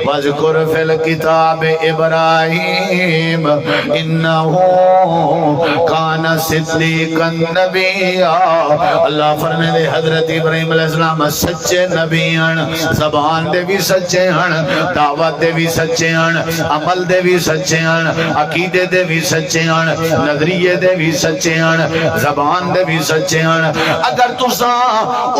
وذکر فی الکتاب ابراہیم انہو کان صدیقا نبیا۔ اللہ فرمائے حضرت ابراہیم علیہ السلام سچے نبی ہیں، زبان دے بھی سچے ہیں، دعوت دے بھی سچے ہیں، عمل دے بھی سچے ہیں، عقیدے دے بھی سچے ہیں، نظریے دے بھی سچے ہیں، زبان دے بھی سچے ہیں۔ اگر تساں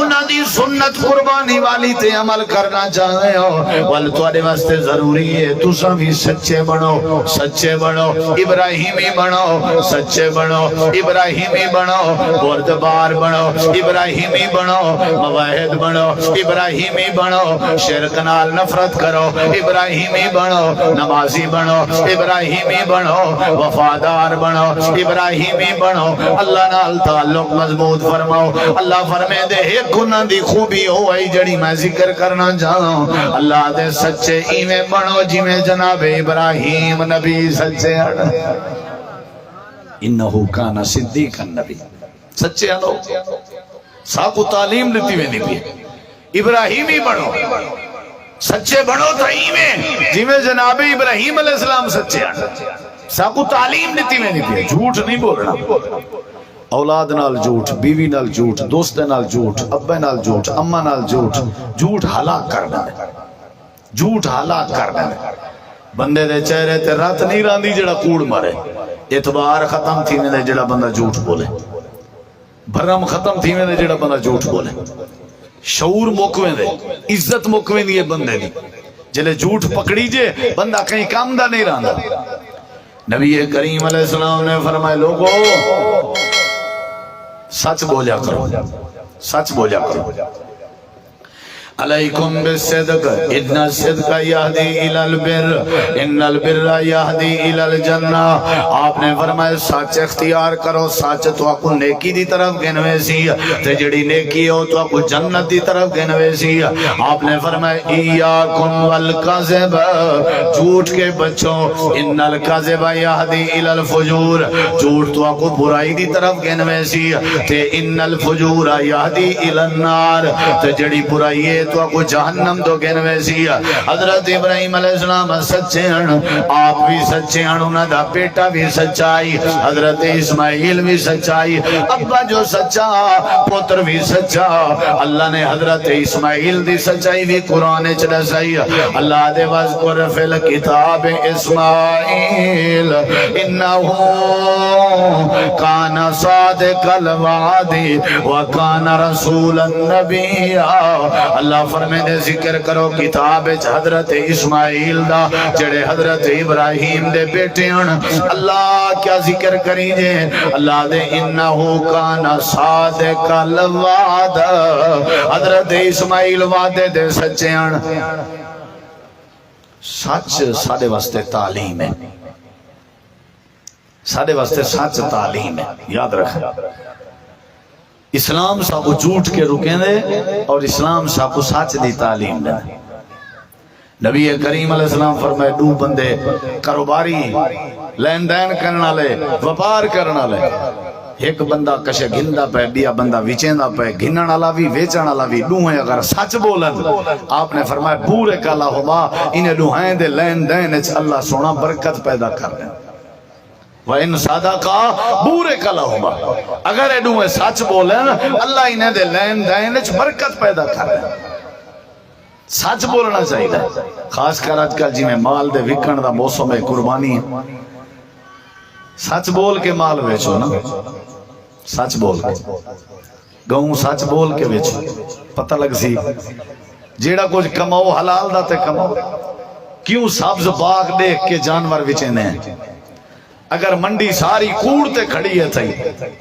انہاں دی سنت قربانی والی تے عمل کرنا چاہتے ہو ول تواڈے واسطے ضروری ہے تساں بھی سچے بنو، سچے بنو، ابراہیمی بنو، سچے بنو، ابراہیمی بنو، بردبار بنو، ابراہیمی بنو، مواحد بنو، ابراہیمی بنو، شرک نال نفرت کرو، ابراہیمی بنو، نمازی بنو، ابراہیمی بنو، وفادار بنو، ابراہیمی بنو، اللہ نال تعلق مضبوط فرماؤ۔ اللہ فرمائے دے ایک گناہ دی خوبی ہوئی جڑی میں ذکر کرنا چاہوں، اللہ دے سچے ایویں بنو جی میں جناب ابراہیم نبی سچے ہیں۔ انہو کانا صدیقا نبی، سچے ہلو ساکو تعلیم دیتی میں نہیں بھی ابراہیمی بنو، سچے بنو تو ایویں جی میں جناب ابراہیم علیہ السلام سچے ہیں، ساکو تعلیم دیتی میں نہیں بھی جھوٹ نہیں بولنا، اولاد نال جھوٹ، بیوی نال جھوٹ، دوست نال جھوٹ، ابے نال جھوٹ، اماں نال جھوٹ، جھوٹ ہلاک کرنا ہے، جھوٹ ہلاک کرنا ہے۔ بندے دے چہرے تے رات نہیں راندی جڑا کوڑ مارے، اعتبار ختم تھی میں جڑا بندہ جھوٹ بولے، بھرم ختم تھی میں جڑا بندہ جھوٹ بولے، شعور موکویں دے، عزت موکویں دی بندے دی، جلے جھوٹ پکڑی جے بندہ کہیں کام دا نہیں رہندا۔ نبی کریم علیہ السلام نے فرمائے لوگو سچ بولیا کرو، سچ بولیا کرو، علیکم بالصدق ان الصدق یہدی الی البر ان البر یہدی الی الجنہ۔ آپ نے فرمایا سچ اختیار کرو، سچ تو آپ کو نیکی دی طرف گنوے سی تے جڑی نیکی ہو تو آپ کو جنت دی طرف گنوے سی۔ آپ نے فرمایا ایاکم والکذب، جھوٹ کے بچوں، ان الکذب یہدی الی الفجور، جھوٹ تو آپ کو برائی دی طرف گنوے سی تے ان الفجور یہدی الی النار، تے جڑی برائی ہے تو کو جہنم دو گنوے سی۔ حضرت ابراہیم علیہ السلام سچے ہیں، آپ بھی سچے ہیں، انہاں دا بیٹا بھی سچائی، حضرت اسماعیل بھی سچائی، ابا جو سچا پتر بھی سچا۔ اللہ نے حضرت اسماعیل دی سچائی بھی قرآن چ دسائی۔ اللہ دے وذکر فی الکتاب اسماعیل انہو کان صادق الوعد وکان رسولا نبیا۔ اللہ فرمائے دے ذکر کرو کتاب حضرت اسماعیل دا جڑے حضرت ابراہیم دے بیٹے ہیں۔ اللہ کیا ذکر کریں جے، اللہ دے انہو کان صادق الوعد، حضرت اسماعیل وعدے دے سچے ہیں۔ سچ ساڑے واسطے تعلیم ہے، ساڑے واسطے سچ تعلیم ہے، یاد رکھیں۔ اسلام صاحب کو جھوٹ کے رکیں دے اور اسلام صاحب کو سچ دی تعلیم دے۔ نبی کریم علیہ السلام فرمائے دو بندے کاروباری لین دین کرنا لے، وپار کرنا لے، ایک بندہ کشے گھندا پہ، بیا بندہ وچیندا پہ، گھنن والا بھی ویچن والا بھی، دوہیں اگر سچ بولن آپ نے فرمایا پورے کالا ہوا انہیں دوہیں دے لین دین وچ اللہ سونا برکت پیدا کر دے۔ وَإِنْ صَدَقَا بورے کلا ہوا، اگر ایڈوں میں سچ بولیں اللہ انہیں دے لین دین برکت پیدا کر رہے ہیں۔ سچ بولنا چاہیے، خاص کر آج کل جی میں مال دے وکن دا موسم ہے، قربانی ہے، سچ بول کے مال بیچو نا، سچ بول کے گہوں سچ بول کے بیچو، پتہ لگ سی جیڑا کچھ کماؤ حلال دا تے کماؤ۔ کیوں سبز باغ دیکھ کے جانور وچینے ہیں؟ اگر منڈی ساری کوڑتے کھڑی ہے تھی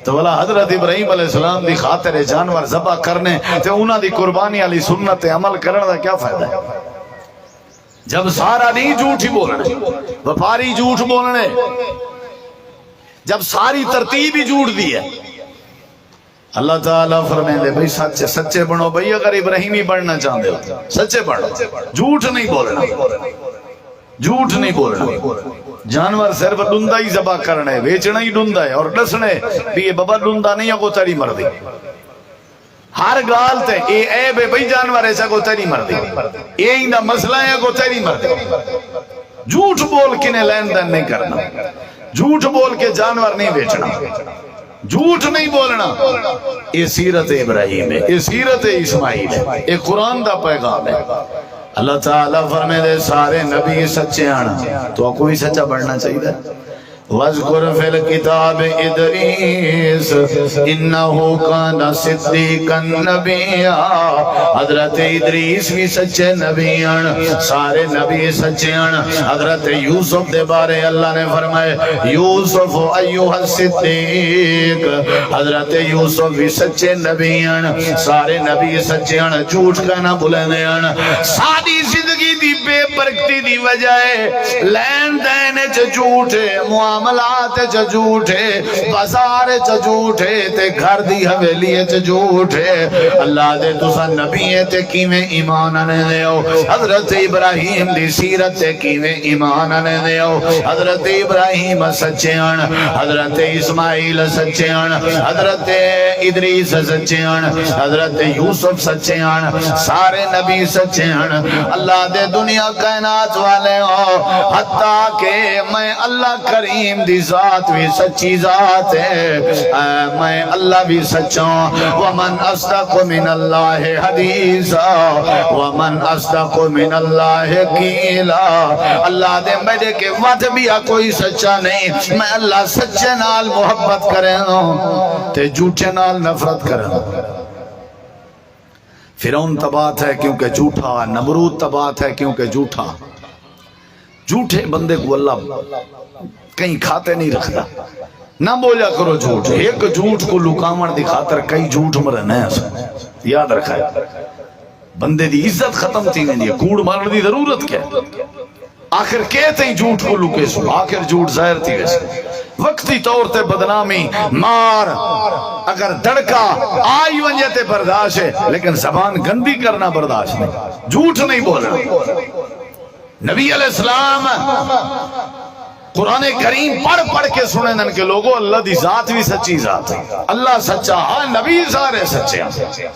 تو والا حضرت ابراہیم علیہ السلام دی خاطر جانور ذبح کرنے تو انہاں دی قربانی علی سنت عمل کرنے دا کیا فائدہ ہے؟ جب سارا نہیں جھوٹ ہی بولنے، وپاری جھوٹ بولنے، جب ساری ترتیب ہی جھوٹ دی ہے۔ اللہ تعالیٰ فرمائے دے بھئی سچے بنو، بھئی اگر ابراہیمی بننا چاہتے ہو سچے بنو، جھوٹ نہیں بولنا، جھوٹ نہیں بولنا۔ جانور صرف ڈندا ہی ذبح کرنا ہے، بیچنا ہی ڈندا ہے، اور ڈسنے بھی یہ بابا ڈندا نہیں ہے کو تری مردی، ہر گال تے اے عیب ہے بھئی جانور ایسا کو تیری مردی اے ہی دا مسئلہ ہے کو تیری مردی جھوٹ بول کے نے لین دین نہیں کرنا جھوٹ بول کے جانور نہیں بیچنا جھوٹ نہیں بولنا یہ سیرت ابراہیم ہے یہ سیرت اسماعیل ہے یہ قرآن دا پیغام ہے اللہ تعالیٰ فرمے دے سارے نبی سچے آنا تو کوئی سچا بڑھنا چاہیے وَذْكُرْ فِي الْكِتَابِ إِدْرِيسَ إِنَّهُ كَانَ صِدِّيقًا نَبِيًّا حضرت ادریس بھی سچے نبی ہیں سارے نبی سچے ہیں حضرت یوسف دے بارے اللہ نے فرمائے یوسف ایوہ الصدیق حضرت یوسف بھی سچے نبی ہیں سارے نبی سچے ہیں جھوٹ کہنا بھولنے ہیں سادی زندگی دی بے برکتی دی وجہ ہے لین دین جھوٹے معاملات جھوٹے بازار جھوٹے تے گھر دی حویلی جھوٹے اللہ دے تسا نبی تے کیویں ایمان آنے دیو حضرت ابراہیم دی سیرت تے کیویں ایمان آنے دیو حضرت ابراہیم سچے ہیں حضرت اسماعیل سچے ہیں حضرت ادریس سچے ہیں حضرت یوسف سچے ہیں سارے نبی سچے ہیں اللہ دے دنیا کائنات والے ہو حتیٰ کہ میں اللہ کریم دی ذات بھی سچی ذات ہے میں اللہ بھی سچا ومن اصدق من اللہ حدیثا ومن اصدق من اللہ قیلا اللہ دے میرے کے وعد بھی کوئی سچا نہیں میں اللہ سچے نال محبت کریں تے جھوٹے نال نفرت کریں فرعون تبات ہے کیونکہ جھوٹا نمرود تبات ہے کیونکہ جھوٹا جھوٹے بندے کو اللہ کہیں کھاتے نہیں رکھتا نہ بولا کرو جھوٹ ایک جھوٹ کو لکامن دی خاطر کئی جھوٹ مرنے ہیں یاد رکھا ہے بندے دی عزت ختم تھی نہیں کوڑ مارنے دی ضرورت کیا آخر کہتے ہیں جھوٹ کو لکے سو آخر جھوٹ ظاہر تھی ویسے وقتی طور تے بدنامی مار اگر دڑکا آئی ونجتے برداشت ہے لیکن زبان گندی کرنا برداشت نہیں جھوٹ نہیں بولنا نبی علیہ السلام قرآن کریم پڑھ کے سنے دن کے لوگوں اللہ دی ذات بھی سچی ذات ہے اللہ سچا ہاں نبی سارے سچے ہیں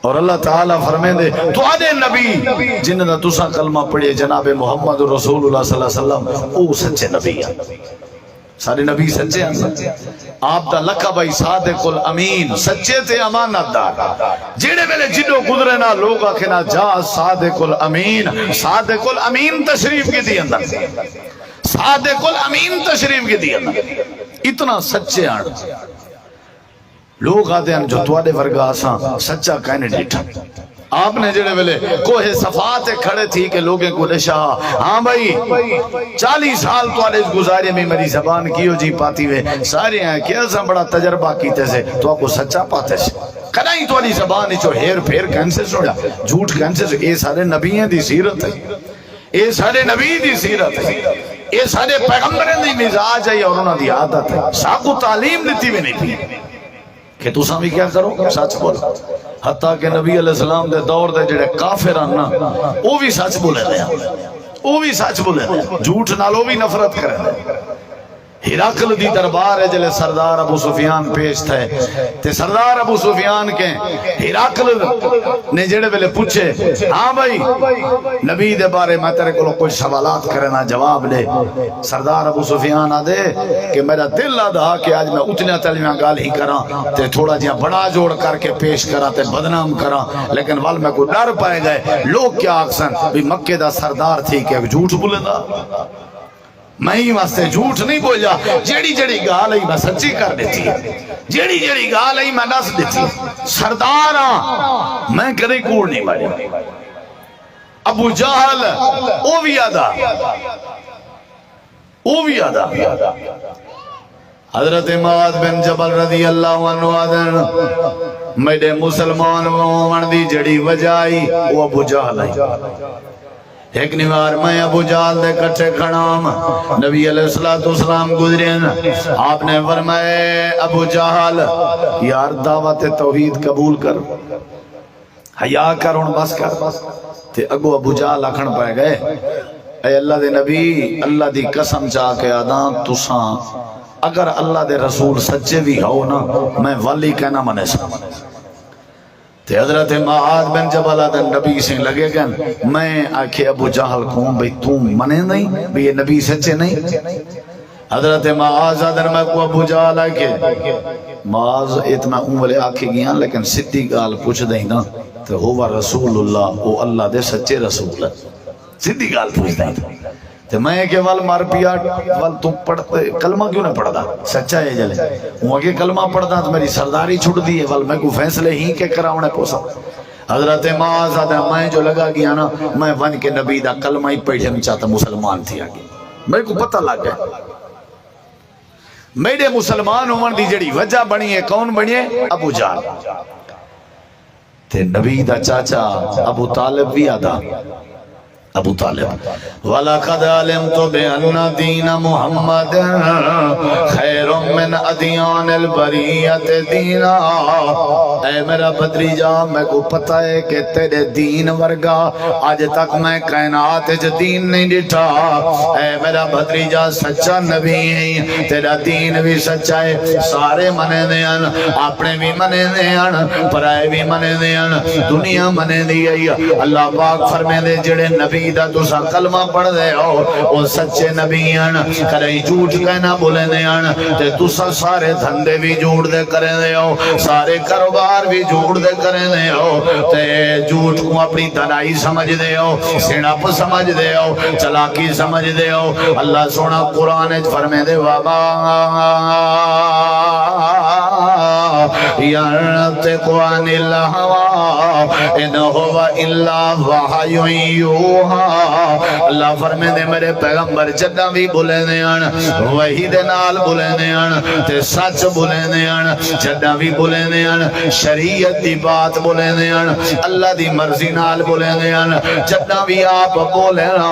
اور اللہ تعالیٰ فرمائے دے تو آدھے نبی جنہوں نے تسا کلمہ پڑھے جناب محمد رسول اللہ صلی اللہ علیہ وسلم او سچے نبی ہیں سارے نبی سچے ہیں آپ دا لقب ہے صادق الامین سچے تے امانت دار جیڑے ویلے جنوں گزرے نا لوگ آکھنا جا صادق الامین تشریف کی دی اندر صادق الامین تشریف کی دی اندر اتنا سچے ہیں لوگ آتے ہیں جو توڑے ورگا آساں سچا کہنے ڈیٹھا آپ نے جڑے ویلے کوہ صفات کھڑے تھی کہ لوگیں کو نشا ہاں بھائی 40 سال تو آلے گزارے میں میری زبان کیو جی پاتی ہوئے سارے ہیں کیا سا بڑا تجربہ کیتے سے تو آپ کو سچا پاتے سے کدائی تو آلی زبان جو ہیر پھیر کینسے سوڑا جھوٹ کینسے سوڑا اے سارے نبییں دی سیرت ہے اے سارے نبی دی سیرت ہے اے سارے پیغمبریں دی مزاج ہے اور انہوں دی عادت ہے ساکو تعلیم دیتی بھی نہیں تھی کہ تو سامی کیا کرو سچ بولا حتیٰ کہ نبی علیہ السلام دے دور دے جڑے کافر آنا وہ بھی سچ بولے دیا وہ بھی سچ بولے دیا جھوٹ نال وہ بھی نفرت کرے دیا ہرقل دی دربار ہے جلے سردار ابو سفیان پیش تھے تے سردار ابو سفیان کے ہرقل نے جڑے ویلے پوچھے ہاں بھائی نبی دے بارے میں تیرے کو کوئی سوالات کرنا جواب دے سردار ابو سفیان آدھے کہ میرا دل آدھا کہ آج میں اتنا تلیمہ گال ہی کرا تے تھوڑا جہاں بڑا جوڑ کر کے پیش کرا تے بدنام کرا لیکن وال میں کوئی ڈر پائے گئے لوگ کیا آکسن بھی مکہ دا سردار تھی کہ جھوٹ بولے دا میں ہی واسطے جھوٹ نہیں بولا جیڑی جیڑی گال ہی میں سچی کر دیتی جیڑی جیڑی گال ہی میں نس دیتی سردار میں کدے کوڑ نہیں مارے ابو جہل او بھی آدھا حضرت معاذ بن جبل رضی اللہ عنہ آدھر میرے مسلمان وان دی جڑی وجائی وہ ابو جہل ہے ایک نوار میں ابو جہل دے کٹھے کھڑام نبی علیہ السلام گزرین آپ نے فرمائے ابو جہل یار دعوت توحید قبول کر حیا کر ان بس کر تے اگو ابو جہل اکھن پائے گئے اے اللہ دے نبی اللہ دی قسم چاہ کے آدھاں تساں اگر اللہ دے رسول سچے بھی ہو نا میں والی کہنا منے سا تے حضرت معاذ بن جبل آدن نبی سے لگے گن میں آکھے ابو جہل کھوں بھئی تو منے نہیں بھی یہ نبی سچے نہیں. حضرت معاذ آدن میں کو ابو جہل آکھے معاذ اتنا والے آکھے گیا لیکن سدھی گال پوچھ دیں نا تو ہوا رسول اللہ او اللہ دے سچے رسول ہے سدھی گال پوچھ دیں تو میں کہ وال مار پیا وال تم پڑھتے کلمہ کیوں نہ پڑھدا سچا ہے جلے وہ کہ کلمہ پڑھدا تو میری سرداری چھوڑ دی ہے وال میں کو فیصلے ہی کے کراونے پوسا. حضرت معاذ آدھا میں جو لگا گیا نا میں ون کے نبی دا کلمہ ہی پڑھے میں چاہتا مسلمان تھی آگے میرے کو پتہ لگ گیا میرے مسلمان ہون دی جڑی وجہ بنی ہے کون بنی ہے ابو جہل تے نبی دا چاچا ابو طالب بھی آدھا ابو طالب وَلَقَدْ عَلِمْتُ بِأَنَّ دِينَ مُحَمَّدٍ خَيْرٌ مِّنْ أَدْيَانِ الْبَرِيَّةِ دِينًا. اے میرا بھتیجا میں کو پتہ ہے کہ تیرے دین ورگا آج تک میں کائنات وچ دین نہیں ڈٹھا. اے میرا بھتیجا سچا نبی ہے تیرا دین بھی سچا ہے سارے منے دے ان اپنے بھی منے دے ان پرائے بھی منے دے ان دنیا منے دی ہے. اللہ پاک فرمے دے جڑے نبی دا تسا کلمہ پڑھ دے ہو وہ سچے نبی ہیں کریں جھوٹ کہنا بولے دے ہیں تے تسا سارے دھندے بھی جھوٹ دے کریں دے ہو سارے کاروبار بھی جھوٹ دے کریں دے ہو تے جھوٹ کو اپنی تنائی سمجھ دے ہو سینپ سمجھ دے ہو چلاکی سمجھ دے ہو. اللہ سونا قرآن فرمے دے وَمَا يَنطِقُ عَنِ الْهَوَىٰ إِنْ هُوَ إِلَّا وَحْيٌ يُوحَىٰ. اللہ فرمے دے میرے پیغمبر جدہ بھی بولے دیان وحی دے نال بولے دیان تے سچ بولے دیان جدہ بھی بولے دیان شریعت دی بات بولے دیان اللہ دی مرضی نال بولے دیان جدہ بھی آپ بولے نا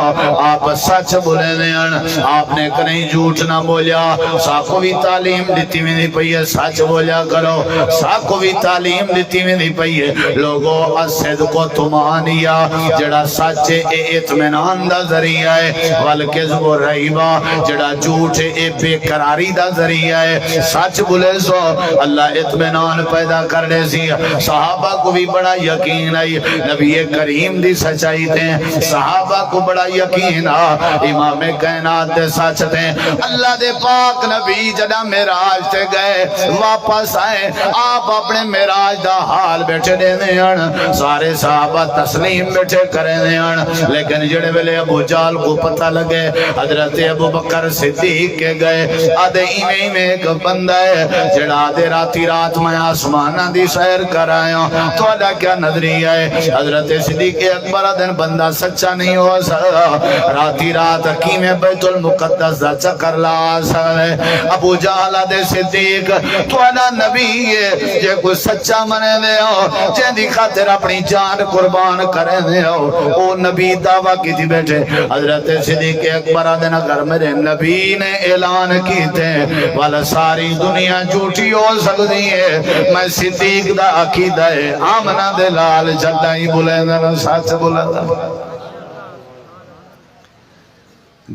آپ سچ بولے دیان آپ نے کنہیں جھوٹ نہ بولیا ساکو بھی تعلیم دیتی میں نہیں پئی سچ بولیا کرو ساکو بھی تعلیم دیتی میں نہیں پئی لوگوں الصدق و تمانیہ جڑا سچ اطمینان دا ذریعہ ہے والکذب و ریبہ جڑا جھوٹ اے بے قراری دا ذریعہ ہے. سچ بولے سو اللہ اطمینان پیدا کر دے سی. صحابہ کو بھی بڑا یقین ہے نبی کریم دی سچائی تھے صحابہ کو بڑا یقین امام کائنات دے سچ تھے. اللہ دے پاک نبی جڑا معراج تے گئے واپس آئے آپ اپنے معراج دا حال بیٹھے دے ہیں سارے صحابہ تسلیم بیٹھے کرے دے ہیں لیکن جڑے ویلے ابو جہل کو پتہ لگے حضرت ابو بکر صدیق کے گئے آدھے ایمیں ایک بندہ ہے جڑا آدھے راتی رات میں آسمانہ دی سیر کر آیا تو آدھا کیا نظریہ ہے حضرت صدیق اکبر آدھے بندہ سچا نہیں ہو سکتا راتی رات حکیم بیت المقدس دا چکر لا سکے. ابو جہل آدھے صدیق تو آدھا نبی ہے جے کوئی سچا منے دے ہو جے دی خاطر اپنی جان قربان کرے دے ہو او نبی دعویٰ کی تھی بیٹھے حضرت صدیق اکبر آدھنا کر میرے نبی نے اعلان کی تھے والا ساری دنیا جھوٹی ہو سکتی ہے میں صدیق دا عقیدہ ہے آمنہ دے لال جلدہ ہی بولے دا ساتھ بولے دا.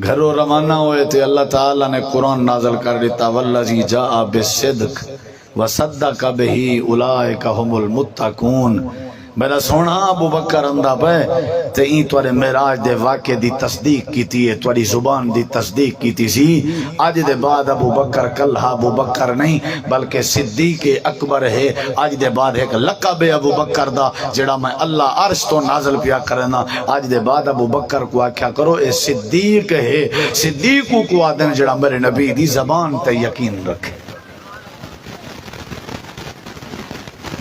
گھروں روانہ ہوئے تھے اللہ تعالیٰ نے قرآن نازل کر دیتا والذی جاء بالصدق وصدق بہ اولئک ھم المتقون. میرا سونا ابو بکر اندہ پہ تے این توڑے معراج دے واقع دی تصدیق کی تھی توڑی زبان دی تصدیق کی تھی سی. آج دے بعد ابو بکر کلہا ابو بکر نہیں بلکہ صدیق اکبر ہے. آج دے بعد ایک لقب ابو بکر دا جڑا میں اللہ عرش تو نازل پیا کرنا. آج دے بعد ابو بکر کو آکھیا کرو اے صدیق ہے صدیقوں کو آدھن جڑا میرے نبی دی زبان تے یقین رکھے.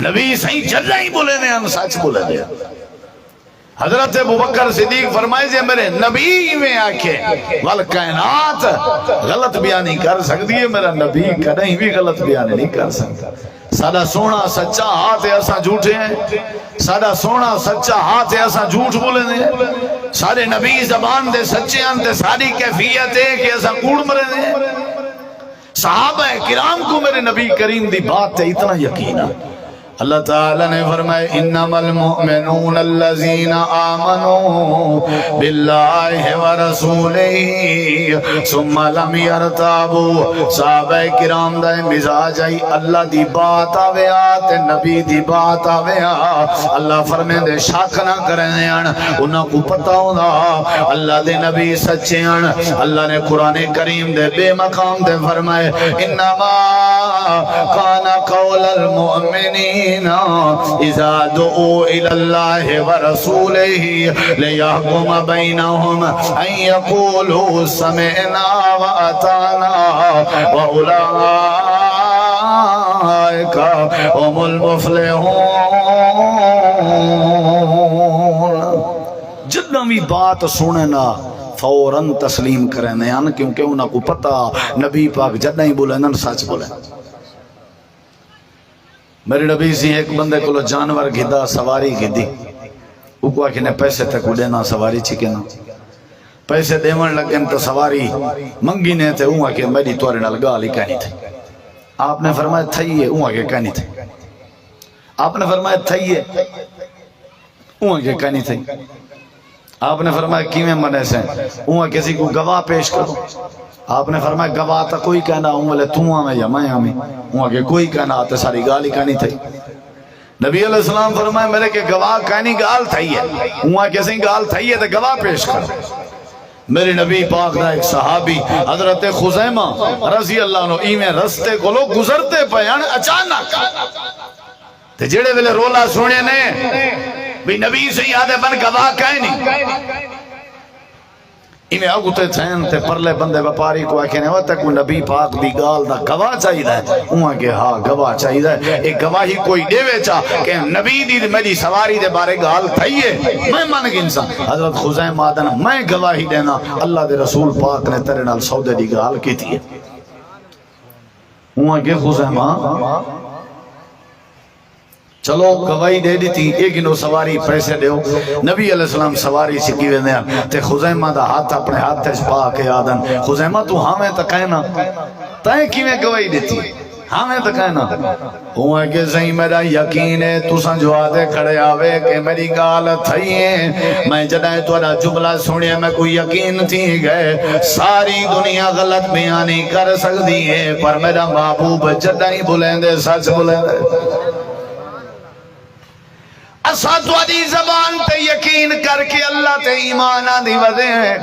نبی صحیح جلدہ ہی بولے دے ہم سچ بولے دے. حضرت ابوبکر صدیق فرمائے جے میرے نبی میں آکھے والکائنات غلط بیانی کر سکتی ہے میرا نبی کہیں بھی غلط بیانی نہیں کر سکتا. سادہ سونا سچا ہاتھ ہے ایسا جھوٹے ہیں سادہ سونا سچا ہاتھ ہے ایسا جھوٹ بولے دے سارے نبی زبان دے سچے ہیں تے ساری کیفیت ہے کہ ایسا کوڑ مرے دے. صحابہ کرام کو میرے نبی کریم دی بات تے اتنا یقین ہے اللہ تعالیٰ نے فرمائے انما المؤمنون الذین آمنوا باللہ ورسولہ ثم لم یرتابوا. صحابہ کرام دا مزاج آئی اللہ دی بات آویا تے نبی دی بات آویا اللہ فرمائے دے شک نہ کرنے انہاں کو پتہ ہونا اللہ دے نبی سچے ہیں. اللہ نے قرآن کریم دے بے مقام دے فرمائے انما کان قول المؤمنین اذا دعوا الى الله ورسوله ليحكم بينهم ان يقولوا سمعنا واطعنا واولئك هم المفلحون. جتنا بھی بات سنے نا فوراً تسلیم کرنے ہیں کیونکہ انہاں کو پتہ نبی پاک جدہ ہی بولے نا سچ بولے. میرے نبی سی ایک بندے کو جانور گھدا سواری گھدی وہ کو آکھنے پیسے تک دینا سواری چھکنا پیسے دیون لگن تو سواری منگی نے تھے وہ آکھے میری توارے نال گالی کہنی تھی. آپ نے فرمایا تھئیے وہ آکھے کہنی تھی. آپ نے فرمایا تھئیے وہ آکھے کہنی تھی. آپ نے فرمایا کیویں منے سے وہ کسی کو گواہ پیش کرو. آپ نے فرمایا گواہ تا کوئی کہنا ہوں بولے تو ہمیں یا میں ہمیں وہاں کہ کوئی کہنا آتے ساری گالی کہنی تھی. نبی علیہ السلام فرمائے میرے کہ گواہ کہنی گال تھی ہے وہاں کسی گال تھی ہے تو گواہ پیش کر. میرے نبی پاک دا ایک صحابی حضرت خزیمہ رضی اللہ عنہ ایمیں رستے کو لوگ گزرتے پیان اچانک تے جڑے ویلے رولا سونے نے بھی نبی سے یادے بن گواہ کہنی انہیں آگوتے تھین تے پرلے بندے وپاری کو آکھنے ہوتا کوئی نبی پاک دی گال دا گواہ چاہی دا ہے وہاں کہ ہاں گواہ چاہی دا ہے. ایک گواہی کوئی دیوے چاہ کہ نبی دی میری سواری دے بارے گال تھائیے میں من گی انسان. حضرت خزیم آدن میں گواہی دینا اللہ دے رسول پاک نے تیرے نال سودے دی گال کی تھی. وہاں کہ خزیم چلو گواہی دے دی تھی ایک انہوں سواری پیسے دیو. نبی علیہ السلام سواری سکی وے دیا تے خزیمہ دا ہاتھ اپنے ہاتھ تے پا کے آدن خزیمہ تو ہمیں تا کہنا تائیں کیویں گواہی دیتی ہمیں تا کہنا ہوا کہ صحیح میرا یقین ہے تو سن جو آدھے کھڑے آوے کہ میری گال تھئیے میں جدائیں توڑا جملہ سنیا میں کوئی یقین تھی گئے ساری دنیا غلط بیانی کر سکتی ہے پر میرا محبوب جدائیں بولیں دے سچ بولیں دے. اسا تواڈی زبان تے یقین کر کے اللہ تے ایمان آندی ودے ہیں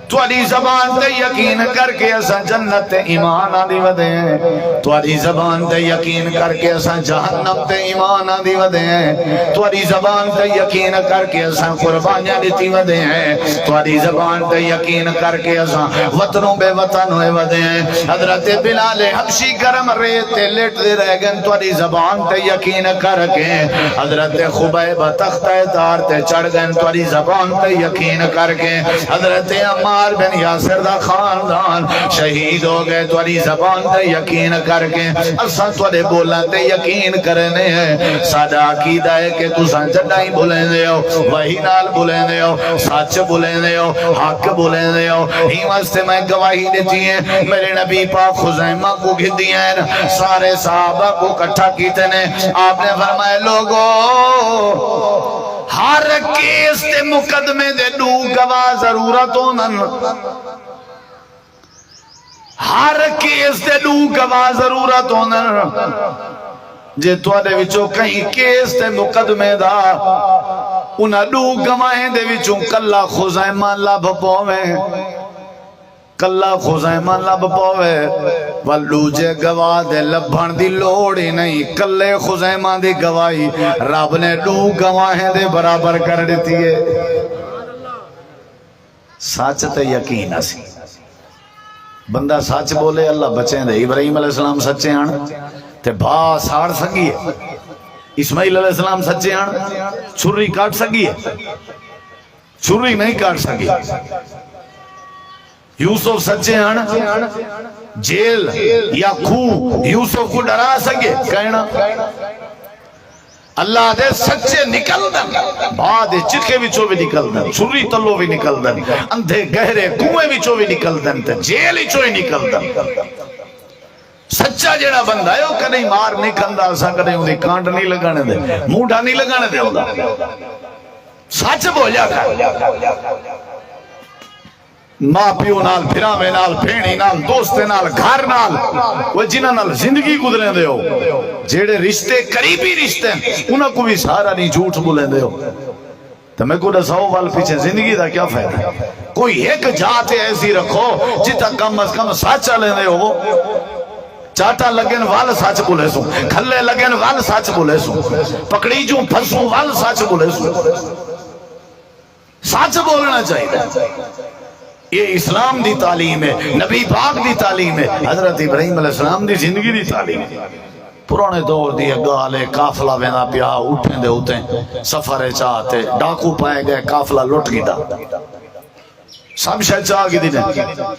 تواڈی زبان تے یقین کر کے اسا جنت تے ایمان آندی ودے ہیں تواڈی زبان تے یقین کر کے اسا جہنم تے ایمان آندی ودے ہیں تواڈی زبان تے یقین کر کے اسا قربانیاں دتی ودے ہیں تواڈی زبان تے یقین کر کے اسا وطنوں بے وطن ہوئے ودے ہیں. حضرت بلال حبشی گرم ریت تے لیٹ دے رہ گئے تواڈی زبان تے یقین کر کے حضرت خبیب تختہ تار تے چڑھ گئے تواڈی زبان تے یقین کر کے حضرت عمار بن یاسر دا خاندان شہید ہو گئے تواڈی زبان تے یقین کر کے اساں تواڈے بولاں تے یقین کرنے ہیں. ساڈا عقیدہ ہے کہ تساں جداں ہی بولندے ہو وحی نال بولندے ہو سچ بولندے ہو حق بولندے ہو. ہی واسطے میں گواہی دیتی ہے میرے نبی پاک خزیمہ کو گھدی ہیں سارے صحابہ کو اکٹھا کیتے نے. آپ نے فرمایا لوگوں ہر کیس تے مقدمے دے دو گواہ ضرورت ہونن ہر کیس تے دو گواہ ضرورت ہونن. جے تواڈے وچوں کہیں کیس تے مقدمے دا انہاں دو گواہیں دے وچوں کلا خزیمہ لب پوویں کلا خزیمہ لب پووے والوجے گواہ دے لبھن دی لوڑ ہی نہیں کلے خزیمہ دی گواہی رب نے دو گواہیں دے برابر کر دیتی ہے. سچ تے یقین اسی بندہ سچ بولے اللہ بچیں دے. ابراہیم علیہ السلام سچے ہیں تے بھا ساڑ سکی ہے. اسماعیل علیہ السلام سچے ہیں چھری کاٹ سکی ہے چھری نہیں کاٹ سکی. یوسف سچے ہیں جیل یا خو یوسف کو ڈرا سکے کہنا اللہ دے سچے نکل دن بعد چرکے وچوں بھی نکل دن چھری تلو بھی نکل دن اندھے گہرے کنویں وچوں بھی نکل دن تے جیل وچوں ہی نکل دن. سچا جڑا بندہ ہے وہ کدی مار نہیں کھندا، اساں کدی اودی کانٹ نہیں لگانے دے، موڈا نہیں لگانے دے اوندا، سچ بولیا کر، ماں پیو نال، بھراویں نال، بھیڑی نال، دوستے نال، گھر نال، وہ جنہاں نال زندگی گزرے دے ہو، جیڑے رشتے قریبی رشتے انہاں کو بھی سارا نہیں جھوٹ بولے دے ہو، تو میں کو دساؤ وال پیچھے زندگی دا کیا فائدہ؟ کوئی ایک جات ایسی رکھو جتا کم از کم سچ لے دے ہو، چاٹا لگن وال سچ بولے سو، کھلے لگن وال سچ بولے سو، پکڑی جو پھنسوں وال سچ بولے سو، سچ بولنا چاہیے۔ یہ اسلام دی تعلیم ہے، نبی پاک دی تعلیم ہے، حضرت ابراہیم علیہ السلام دی زندگی دی تعلیم ہے۔ پرانے دور دی گالے کافلہ وینا پیا، اٹھیں دے ہوتے سفر چاہتے، ڈاکو پائے گئے، کافلہ لٹ گیا، سب شاید چاہ گئی دینے،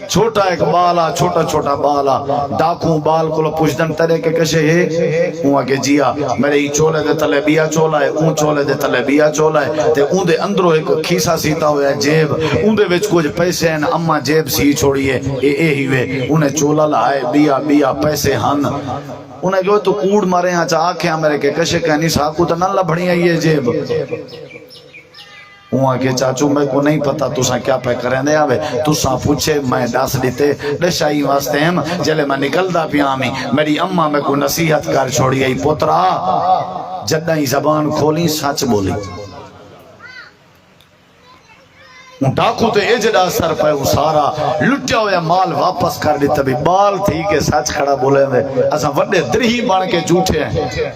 چھوٹا ایک بالا، چھوٹا چھوٹا بالا، ڈاکوں بال کو پوچھدن ترے کے کشے ہے، ہوں کہ جیا میرے ہی چولے دے تلے بیا چولا ہے، اون چولے دے تلے بیا چولا ہے، تے اون دے اندروں ایک کھیسا سیتا ہویا ہے جیب، اون دے وچ کچھ پیسے ہیں، اما جیب سی چھوڑیے، اے ہی وے، انہیں چولا لائے، بیا پیسے ہن، انہیں کہو تو کوڑ مارے ہاں چاہ آکھیں میرے کے کشے کہنی ساکو تو نہ لبھڑی ہے یہ جیب، وہاں کے چاچو میں کو نہیں پتا تساں کیا پہ کریں دے آوے، تساں پوچھے میں ڈاس دیتے ڈشائی واسطے ہم جلے میں نکل دا پیامی، میری اممہ میں کو نصیحت کر چھوڑی ہے پوترا جدہی زبان کھولی سچ بولی، ڈاکو تے اجڑا سر پہ وہ سارا لٹیا ہویا مال واپس کر دیتا بھی بال تھی کہ سچ کھڑا بولے دے، اساں وڈے درہی بان کے جھوٹے ہیں،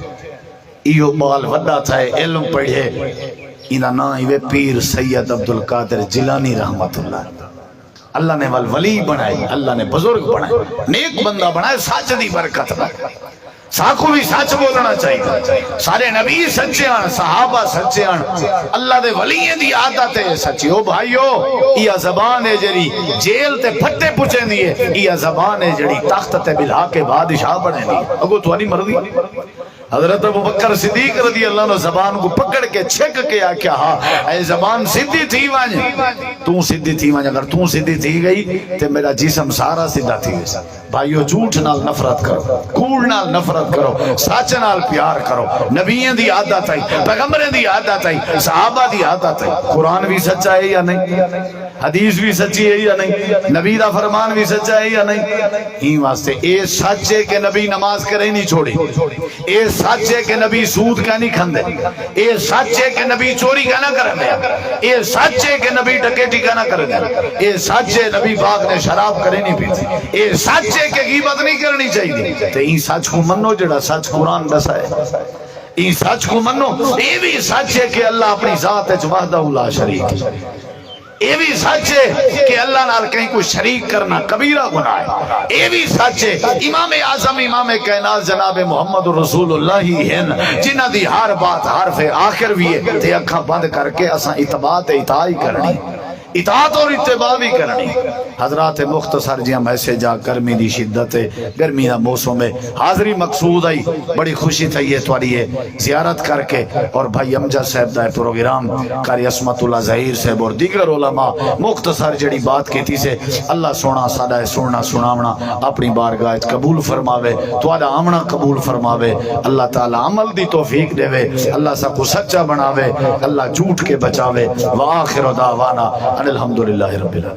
ایو بال وڈا تھا علم پڑھے، انہا نام ہی پیر سید عبدالقادر جیلانی رحمت اللہ، اللہ نے ولی بنائے، اللہ نے بزرگ بنائے، نیک بندہ بنائے، سچ دی برکت بنائے، ساکھو بھی سچ بولنا چاہیے، سارے نبی سچے ہیں، صحابہ سچے ہیں، اللہ دے ولییں دی عادت ہے سچی، او بھائیو یہ زبان ہے جڑی جیل تے پھٹے پچھیں دیئے، یہ زبان ہے جڑی تخت تے بلھا کے بادشاہ بنے دی، اگو توانی مرضی۔ حضرت ابو بکر صدیق رضی اللہ عنہ زبان کو پکڑ کے چھک کے آکیا ہاں اے زبان سدھی تھی وانج، تو سدھی تھی وانج، اگر تو سدھی تھی گئی تے میرا جسم سارا سدھا تھی گئی۔ بھائیو جھوٹ نال نفرت کرو، کوڑ نال نفرت کرو، سچ نال پیار کرو، نبیوں دی عادت ہے، پیغمبروں دی عادت ہے، صحابہ دی عادت ہے، قرآن بھی سچا ہے یا نہیں، حدیث بھی سچی ہے یا نہیں، نبی دا فرمان بھی سچا ہے یا نہیں، ہی واسطے اے سچ ہے کہ نبی نماز کرے نہیں چھوڑی، اے سچ ہے کہ نبی سود کا نہیں کھندے، اے سچ ہے کہ نبی چوری کا نہ کرنے، اے سچ ہے کہ نبی ڈکیٹی کا نہ کرنے، اے سچ ہے نبی پاک نے شراب کرے نہیں پیتی، اے سچ ہے کہ غیبت نہیں کرنی چاہیے، تے این سچ کو منو جڑا سچ قرآن دسا ہے، این سچ کو منو، اے بھی سچ ہے کہ اللہ اپنی ذات وحدہ لا شریک، یہ بھی سچ ہے کہ اللہ نال کہیں کوئی شریک کرنا کبیرہ گناہ ہے، یہ بھی سچ ہے امام اعظم امام کائنات جناب محمد رسول اللہ ہی ہیں جنہ دی ہر بات حرف آخر بھی ہے تے اکھاں بند کر کے اساں اتباعت اطاعت کرنی، اطاعت اور اتباع بھی کرنی۔ حضرات مختصر جیاں میسیج آ گرمی دی شدت ہے، گرمی دا موسم ہے، حاضری مقصود آئی، بڑی خوشی تھی یہ تواری ہے زیارت کر کے، اور بھائی امجد صاحب دا پروگرام قاری عصمت اللہ ظہیر صاحب اور دیگر علماء مختصر جڑی بات کیتی سے اللہ سونا سادہ سننا سناونا اپنی بارگاہ قبول فرماوے، توڑا آمنا قبول فرماوے، اللہ تعالی عمل دی توفیق دے وے، اللہ سا کو سچا بناوے، اللہ جھوٹ کے بچاوے، وآخر دعوانا الحمدللہ رب العالمین۔